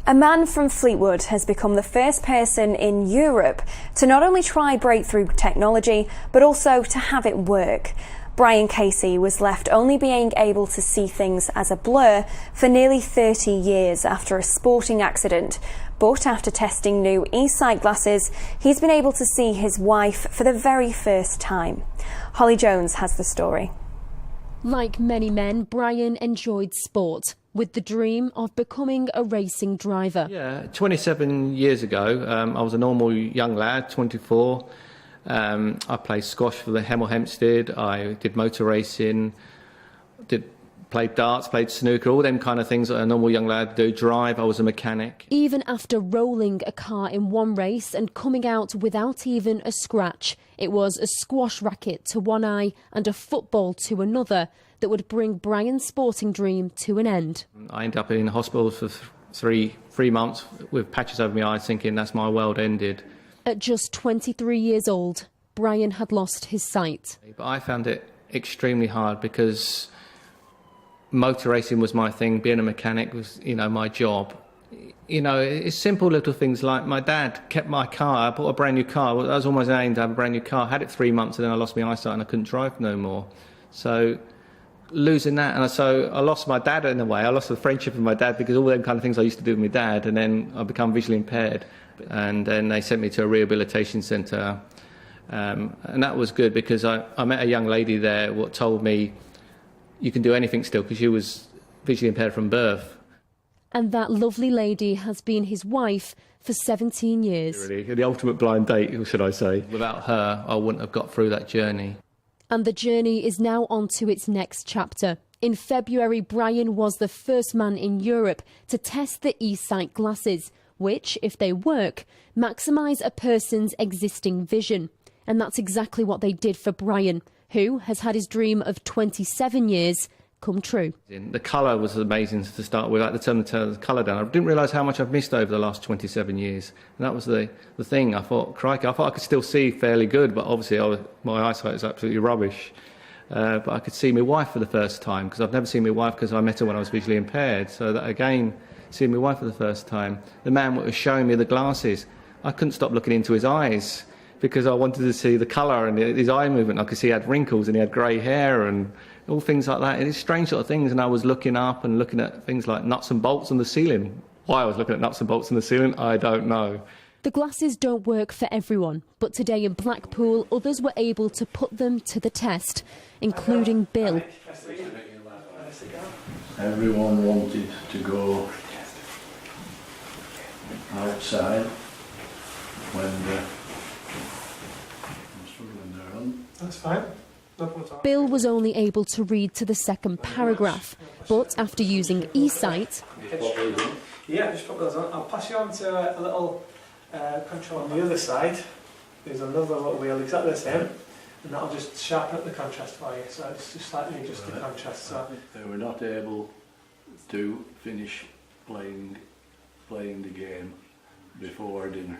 A man from Fleetwood has become the first person in Europe to not only try breakthrough technology, but also to have it work. Brian Casey was left only being able to see things as a blur for nearly 30 years after a sporting accident. But after testing new eSight glasses, he's been able to see his wife for the very first time. Holly Jones has the story. Like many men, Brian enjoyed sport, with the dream of becoming a racing driver. Yeah, 27 years ago, I was a normal young lad, 24. I played squash for the Hemel Hempstead. I did motor racing, played darts, played snooker, all them kind of things that a normal young lad do. Drive, I was a mechanic. Even after rolling a car in one race and coming out without even a scratch, it was a squash racket to one eye and a football to another that would bring Brian's sporting dream to an end. I ended up in hospital for three months with patches over my eyes, thinking that's my world ended. At just 23 years old, Brian had lost his sight. But I found it extremely hard because motor racing was my thing, being a mechanic was, my job. It's simple little things like my dad kept my car. I bought a brand new car. I was almost aimed to have a brand new car. I had it 3 months and then I lost my eyesight and I couldn't drive no more. So losing that, and so I lost my dad in a way. I lost the friendship with my dad because all them kind of things I used to do with my dad, and then I become visually impaired. And then they sent me to a rehabilitation centre, and that was good because I met a young lady there what told me you can do anything still because she was visually impaired from birth. And that lovely lady has been his wife for 17 years. Really, the ultimate blind date, should I say. Without her, I wouldn't have got through that journey. And the journey is now on to its next chapter. In February, Brian was the first man in Europe to test the eSight glasses, which, if they work, maximise a person's existing vision. And that's exactly what they did for Brian, who has had his dream of 27 years come true. The colour was amazing to start with. I had to turn the colour down. I didn't realise how much I've missed over the last 27 years. And that was the thing. I thought, crikey, I thought I could still see fairly good, but obviously my eyesight is absolutely rubbish. But I could see my wife for the first time, because I've never seen my wife because I met her when I was visually impaired. So that, again, seeing my wife for the first time. The man was showing me the glasses. I couldn't stop looking into his eyes because I wanted to see the colour and his eye movement. I could see he had wrinkles and he had grey hair and all things like that. And it's strange sort of things. And I was looking up and looking at things like nuts and bolts on the ceiling. Why I was looking at nuts and bolts on the ceiling, I don't know. The glasses don't work for everyone, but today in Blackpool, others were able to put them to the test, including Bill. Everyone wanted to go outside when I'm struggling there on. That's fine. Bill was only able to read to the second paragraph, but after using eSight... Yeah, just put those on. I'll pass you on to a little control on the other side. There's another little wheel exactly the same, and that'll just sharpen up the contrast for you. So it's just slightly adjust the contrast. So they were not able to finish playing the game before dinner.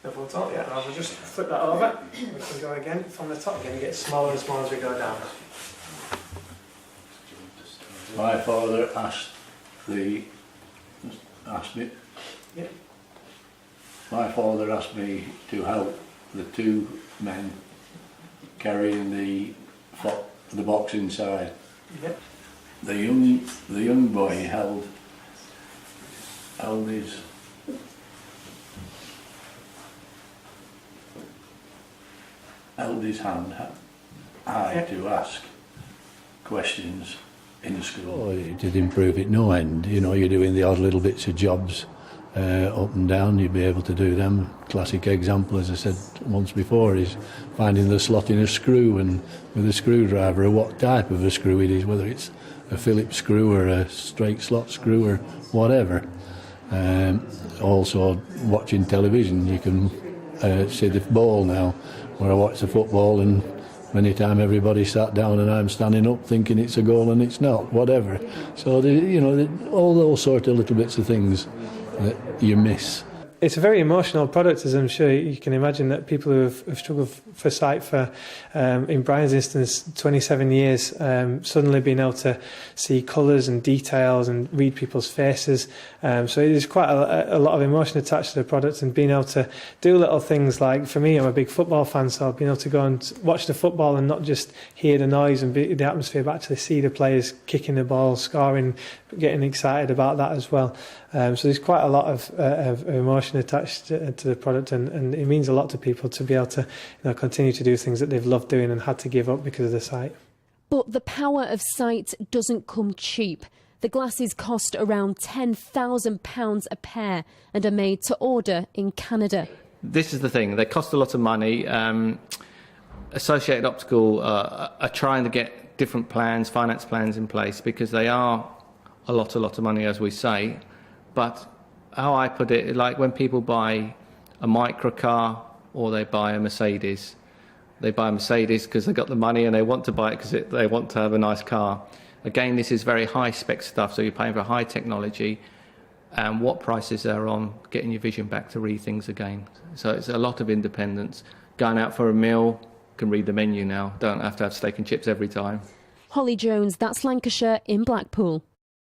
Before top, yeah. I'll just flip that over. We can go again from the top again. You get smaller and smaller as we go down. My father asked me. Yeah. My father asked me to help the two men carrying the box inside. Yeah. The young boy held his hand high to ask questions in school. Oh, it did improve it no end. You're doing the odd little bits of jobs up and down, you'd be able to do them. Classic example, as I said once before, is finding the slot in a screw and with a screwdriver, or what type of a screw it is, whether it's a Phillips screw or a straight slot screw or whatever. Also, watching television, you can see the ball now, where I watch the football and many times everybody sat down and I'm standing up thinking it's a goal and it's not, whatever. So, all those sort of little bits of things that you miss. it's a very emotional product, as I'm sure you can imagine, that people who have struggled for sight for, in Brian's instance, 27 years, suddenly being able to see colours and details and read people's faces. So it is quite a lot of emotion attached to the product, and being able to do little things like, for me, I'm a big football fan, so being able to go and watch the football and not just hear the noise and the atmosphere, but actually see the players kicking the ball, scoring, getting excited about that as well. So there's quite a lot of emotion attached to the product, and it means a lot to people to be able to continue to do things that they've loved doing and had to give up because of the sight. But the power of sight doesn't come cheap. The glasses cost around £10,000 a pair and are made to order in Canada. This is the thing, they cost a lot of money. Associated Optical are trying to get different plans, finance plans in place, because they are a lot of money, as we say. But how I put it, like when people buy a micro car or they buy a Mercedes, they buy a Mercedes because they've got the money and they want to buy it because they want to have a nice car. Again, this is very high spec stuff, so you're paying for high technology, and what prices they're on, getting your vision back to read things again. So it's a lot of independence. Going out for a meal, can read the menu now, don't have to have steak and chips every time. Holly Jones, that's Lancashire in Blackpool.